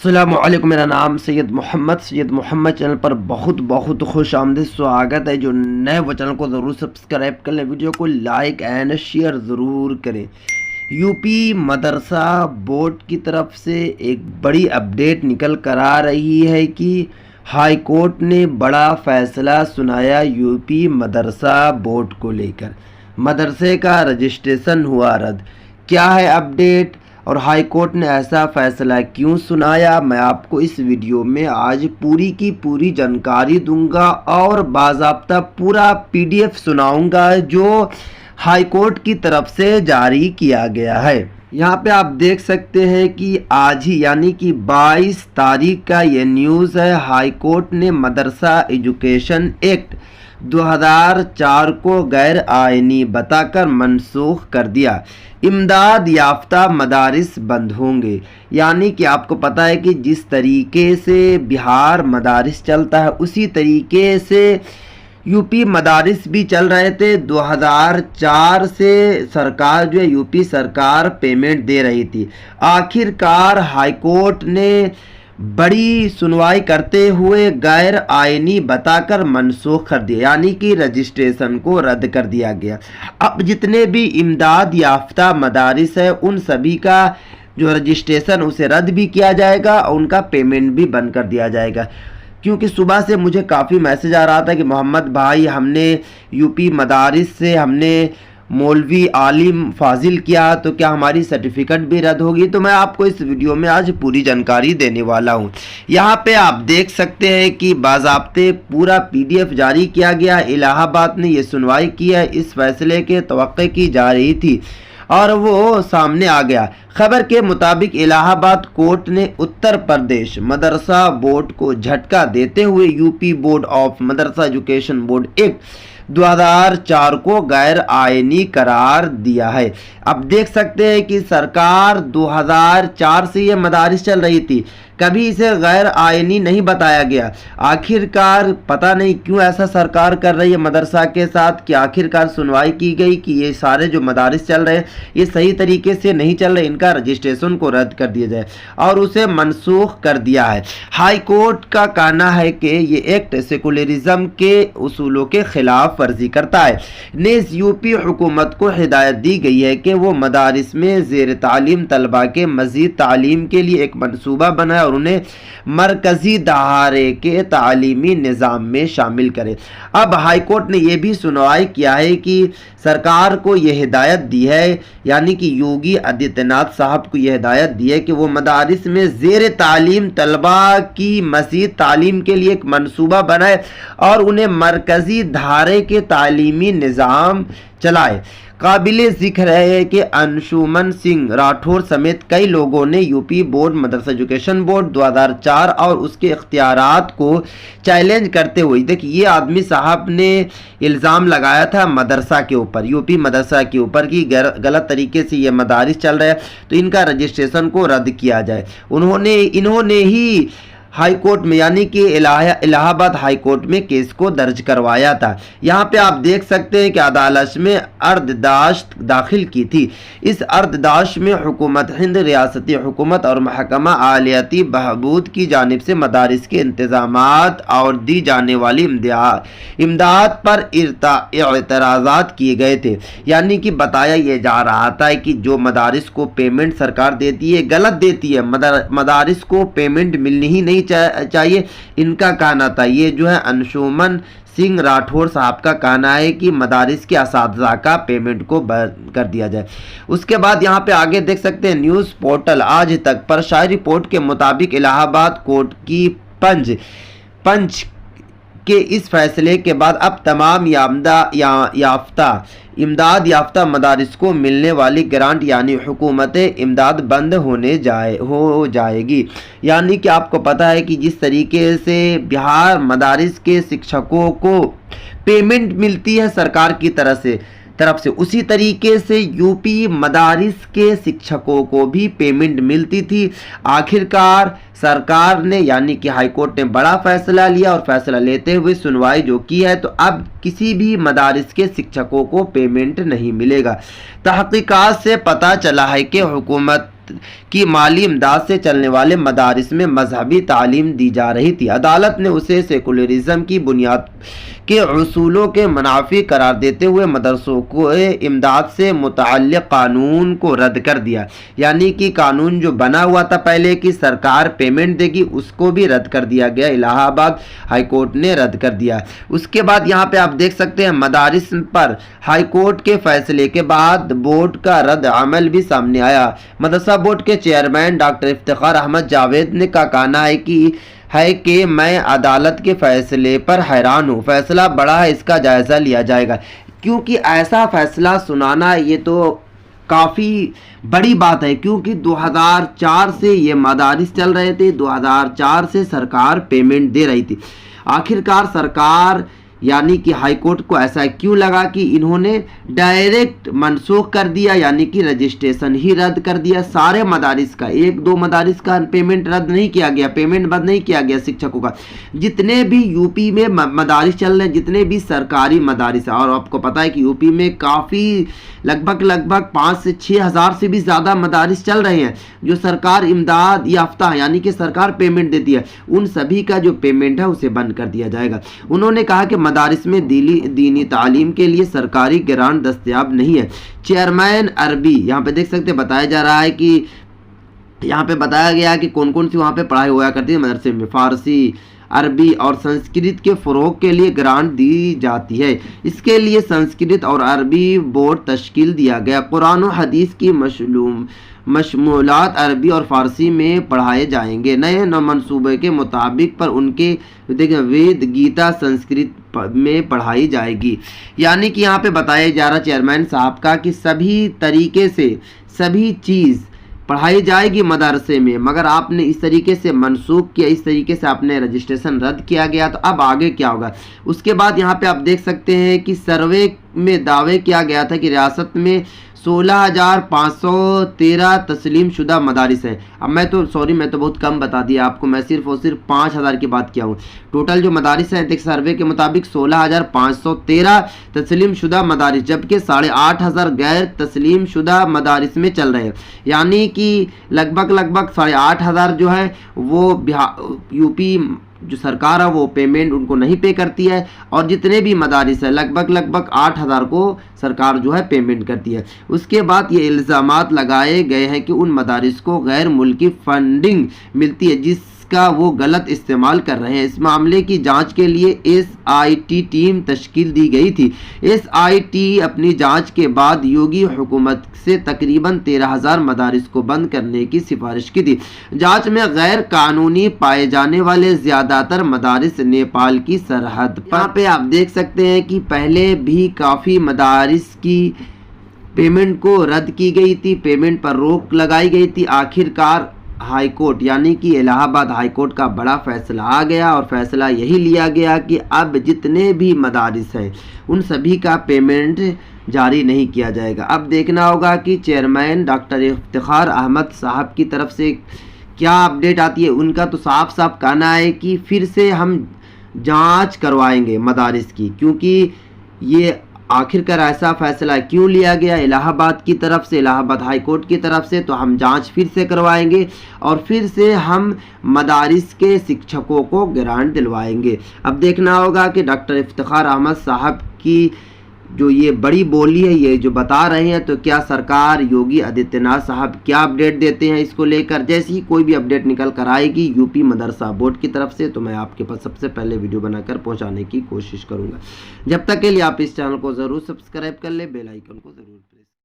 अस्सलामुअलैकुम, मेरा नाम सैयद मोहम्मद चैनल पर बहुत बहुत खुश आमदीद स्वागत है। जो नए वो चैनल को ज़रूर सब्सक्राइब कर लें, वीडियो को लाइक एंड शेयर ज़रूर करें। यूपी मदरसा बोर्ड की तरफ से एक बड़ी अपडेट निकल कर आ रही है कि हाई कोर्ट ने बड़ा फैसला सुनाया यूपी मदरसा बोर्ड को लेकर। मदरसे का रजिस्ट्रेशन हुआ रद्द। क्या है अपडेट और हाई कोर्ट ने ऐसा फैसला क्यों सुनाया, मैं आपको इस वीडियो में आज पूरी की पूरी जानकारी दूंगा और बाज़ाब्ता पूरा पीडीएफ सुनाऊंगा जो हाई कोर्ट की तरफ से जारी किया गया है। यहाँ पे आप देख सकते हैं कि आज ही यानी कि 22 तारीख का ये न्यूज़ है। हाई कोर्ट ने मदरसा एजुकेशन एक्ट 2004 को गैर आईनी बताकर मनसूख कर दिया। इमदाद याफ्ता मदारिस बंद होंगे। यानी कि आपको पता है कि जिस तरीके से बिहार मदारिस चलता है उसी तरीके से यूपी मदारिस भी चल रहे थे। 2004 से सरकार जो है यूपी सरकार पेमेंट दे रही थी। आखिरकार हाईकोर्ट ने बड़ी सुनवाई करते हुए गैर आईनी बताकर मनसूख कर दिया, यानी कि रजिस्ट्रेशन को रद्द कर दिया गया। अब जितने भी इमदाद याफ्ता मदारिस है उन सभी का जो रजिस्ट्रेशन उसे रद्द भी किया जाएगा और उनका पेमेंट भी बंद कर दिया जाएगा। क्योंकि सुबह से मुझे काफ़ी मैसेज आ रहा था कि मोहम्मद भाई हमने यूपी मदारिस से हमने मौलवी आलिम फाजिल किया तो क्या हमारी सर्टिफिकेट भी रद्द होगी। तो मैं आपको इस वीडियो में आज पूरी जानकारी देने वाला हूं। यहाँ पे आप देख सकते हैं कि बाज़ाब्ते पूरा पीडीएफ जारी किया गया। इलाहाबाद ने ये सुनवाई की है। इस फैसले के तवक्के की जा रही थी और वो सामने आ गया। खबर के मुताबिक इलाहाबाद कोर्ट ने उत्तर प्रदेश मदरसा बोर्ड को झटका देते हुए UP board of Madrasa education board act 2004 को गैर आईनी करार दिया है। अब देख सकते हैं कि सरकार 2004 से ये मदारिस चल रही थी, कभी इसे गैर आईनी नहीं बताया गया। आखिरकार पता नहीं क्यों ऐसा सरकार कर रही है मदरसा के साथ कि आखिरकार सुनवाई की गई कि ये सारे जो मदारिस चल रहे हैं ये सही तरीके से नहीं चल रहे, इनका रजिस्ट्रेशन को रद्द कर दिया जाए और उसे मनसूख कर दिया है। हाई कोर्ट का कहना है कि ये एक्ट सेकुलरिज्म के उसूलों के खिलाफ वर्जी करता है। नेज़ यूपी हुकूमत को हिदायत दी गई है कि वो मदारिस में ज़ेर तालीम तलबा के मज़ीद तालीम के लिए एक मनसूबा बनाए और उन्हें मरकजी दहारे के तालीमी निज़ाम में शामिल करे। अब हाई कोर्ट ने यह भी सुनवाई किया है कि सरकार को यह हिदायत दी है, यानी कि योगी आदित्यनाथ साहब को यह हिदायत दी है कि वो मदारिस में ज़ेर तालीम तलबा की मज़ीद तालीम के लिए एक मनसूबा बनाए और उन्हें मरकजी धारे के तालीमी निज़ाम चलाए। काबिले ज़िक्र है कि अंशुमन सिंह राठौर समेत कई लोगों ने यूपी बोर्ड मदरसा एजुकेशन बोर्ड 2004 और उसके इख्तियारात को चैलेंज करते हुए, देखिए ये आदमी साहब ने इल्ज़ाम लगाया था मदरसा के ऊपर, यूपी मदरसा के ऊपर कि गलत तरीके से ये मदारिस चल रहे हैं तो इनका रजिस्ट्रेशन को रद्द किया जाए। इन्होंने ही हाई कोर्ट में यानी कि इलाहाबाद हाई कोर्ट में केस को दर्ज करवाया था। यहाँ पे आप देख सकते हैं कि अदालत में अर्ददाश्त दाखिल की थी। इस अर्ददाश्त में हुकूमत हिंद, रियासती हुकूमत और महकमा आलियाती बहबूद की जानिब से मदारिस के इंतजामात और दी जाने वाली इमदाद पर एतराज़ात किए गए थे। यानी कि बताया यह जा रहा था कि जो मदारिस को पेमेंट सरकार देती है गलत देती है, मदारिस को पेमेंट मिलनी ही नहीं चाहिए, इनका कहना था। ये जो है अंशुमन सिंह राठौर साहब का कहना है कि मदारिस के असातिज़ा का पेमेंट को बंद कर दिया जाए। उसके बाद यहाँ पे आगे देख सकते हैं न्यूज़ पोर्टल आज तक पर शाही रिपोर्ट के मुताबिक इलाहाबाद कोर्ट की पंच के इस फैसले के बाद अब तमाम इमदाद याफ्ता मदारिस को मिलने वाली ग्रांट यानी हुकूमत इमदाद बंद हो जाएगी। यानी कि आपको पता है कि जिस तरीके से बिहार मदारिस के शिक्षकों को पेमेंट मिलती है सरकार की तरफ से उसी तरीके से यूपी मदारिस के शिक्षकों को भी पेमेंट मिलती थी। आखिरकार सरकार ने यानी कि हाई कोर्ट ने बड़ा फैसला लिया और फैसला लेते हुए सुनवाई जो की है तो अब किसी भी मदारिस के शिक्षकों को पेमेंट नहीं मिलेगा। तहकीकात से पता चला है कि हुकूमत की माली इमदाद से चलने वाले मदारिस में मजहबी तालीम दी जा रही थी। अदालत ने उसे सेकुलरिज्म की बुनियाद के उसूलों के मुनाफी करार देते हुए मदरसों को इमदाद से मुतअल्लिक़ कानून को रद्द कर दिया। यानी कि कानून जो बना हुआ था पहले कि सरकार पेमेंट देगी, उसको भी रद्द कर दिया गया। इलाहाबाद हाई कोर्ट ने रद्द कर दिया। उसके बाद यहाँ पे आप देख सकते हैं मदारिस पर हाई कोर्ट के फैसले के बाद बोर्ड का रद्द अमल भी सामने आया। मदरसा बोर्ड के चेयरमैन डॉक्टर इफ्तिखार अहमद जावेद ने का कहना है कि मैं अदालत के फैसले पर हैरान हूँ। फैसला बड़ा है, इसका जायज़ा लिया जाएगा। क्योंकि ऐसा फैसला सुनाना ये तो काफ़ी बड़ी बात है, क्योंकि 2004 से ये मदारिस चल रहे थे, 2004 से सरकार पेमेंट दे रही थी। आखिरकार सरकार यानी कि हाई कोर्ट को ऐसा क्यों लगा कि इन्होंने डायरेक्ट मनसूख कर दिया, यानी कि रजिस्ट्रेशन ही रद्द कर दिया सारे मदारिस का। एक दो मदारिस का पेमेंट रद्द नहीं किया गया, पेमेंट बंद नहीं किया गया शिक्षकों का। जितने भी यूपी में मदारिस चल रहे हैं, जितने भी सरकारी मदारिस, और आपको पता है कि यूपी में काफ़ी लगभग 5 से 6 हज़ार से भी ज़्यादा मदारिस चल रहे हैं जो सरकार इमदाद याफ्ता है, यानी कि सरकार पेमेंट देती है। उन सभी का जो पेमेंट है उसे बंद कर दिया जाएगा। उन्होंने कहा कि मदारिस में दीनी तालीम के लिए सरकारी ग्रांट दस्तयाब नहीं है। चेयरमैन अरबी यहाँ पे देख सकते बताया जा रहा है कि यहाँ पे बताया गया है कि कौन कौन सी वहाँ पे पढ़ाई हुआ करती है मदरसे में। फारसी, अरबी और संस्कृत के फ़रोग के लिए ग्रांट दी जाती है। इसके लिए संस्कृत और अरबी बोर्ड तश्कील दिया गया। कुरान और हदीस की मशमूलात अरबी और फ़ारसी में पढ़ाए जाएंगे। नए मनसूबे के मुताबिक पर उनके देखिए वेद गीता संस्कृत में पढ़ाई जाएगी। यानी कि यहाँ पे बताया जा रहा चेयरमैन साहब का कि सभी तरीके से सभी चीज़ पढ़ाई जाएगी मदरसे में, मगर आपने इस तरीके से मनसूख किया, इस तरीके से आपने रजिस्ट्रेशन रद्द किया गया, तो अब आगे क्या होगा। उसके बाद यहाँ पे आप देख सकते हैं कि सर्वे में दावे किया गया था कि रियासत में 16,513 तस्लीम शुदा मदारिस हैं। अब मैं तो बहुत कम बता दिया आपको, मैं सिर्फ और सिर्फ 5,000 की बात किया हूँ। टोटल जो मदारिस हैं देख सर्वे के मुताबिक 16,513 तस्लीम शुदा मदारिस, जबकि 8,500 गैर तस्लीम शुदा मदारिस में चल रहे हैं। यानी कि लगभग 8,500 जो है वो यूपी जो सरकार है वो पेमेंट उनको नहीं पे करती है, और जितने भी मदारिस है लगभग 8,000 को सरकार जो है पेमेंट करती है। उसके बाद ये इल्ज़ामात लगाए गए हैं कि उन मदारिस को गैर मुल्की फंडिंग मिलती है जिसका वो गलत इस्तेमाल कर रहे हैं। इस मामले की जांच के लिए SIT टीम तश्कील दी गई थी। SIT अपनी जांच के बाद योगी हुकूमत से तकरीबन 13,000 मदारिस को बंद करने की सिफारिश की थी। जांच में गैर कानूनी पाए जाने वाले ज़्यादातर मदारिस नेपाल की सरहद पर। यहाँ पे आप देख सकते हैं कि पहले भी काफ़ी मदारिस की पेमेंट को रद्द की गई थी, पेमेंट पर रोक लगाई गई थी। आखिरकार हाई कोर्ट यानी कि इलाहाबाद हाई कोर्ट का बड़ा फैसला आ गया, और फैसला यही लिया गया कि अब जितने भी मदारिस हैं उन सभी का पेमेंट जारी नहीं किया जाएगा। अब देखना होगा कि चेयरमैन डॉक्टर इफ्तिखार अहमद साहब की तरफ से क्या अपडेट आती है। उनका तो साफ कहना है कि फिर से हम जांच करवाएंगे मदारिस की, क्योंकि ये आखिरकार ऐसा फैसला क्यों लिया गया इलाहाबाद की तरफ से, इलाहाबाद हाई कोर्ट की तरफ से, तो हम जांच फिर से करवाएंगे और फिर से हम मदारिस के शिक्षकों को ग्रांट दिलवाएंगे। अब देखना होगा कि डॉक्टर इफ्तिखार अहमद साहब की जो ये बड़ी बोली है, ये जो बता रहे हैं, तो क्या सरकार योगी आदित्यनाथ साहब क्या अपडेट देते हैं इसको लेकर। जैसे ही कोई भी अपडेट निकल कर आएगी यूपी मदरसा बोर्ड की तरफ से, तो मैं आपके पास सबसे पहले वीडियो बनाकर पहुंचाने की कोशिश करूंगा। जब तक के लिए आप इस चैनल को ज़रूर सब्सक्राइब कर ले, बेल आइकन को ज़रूर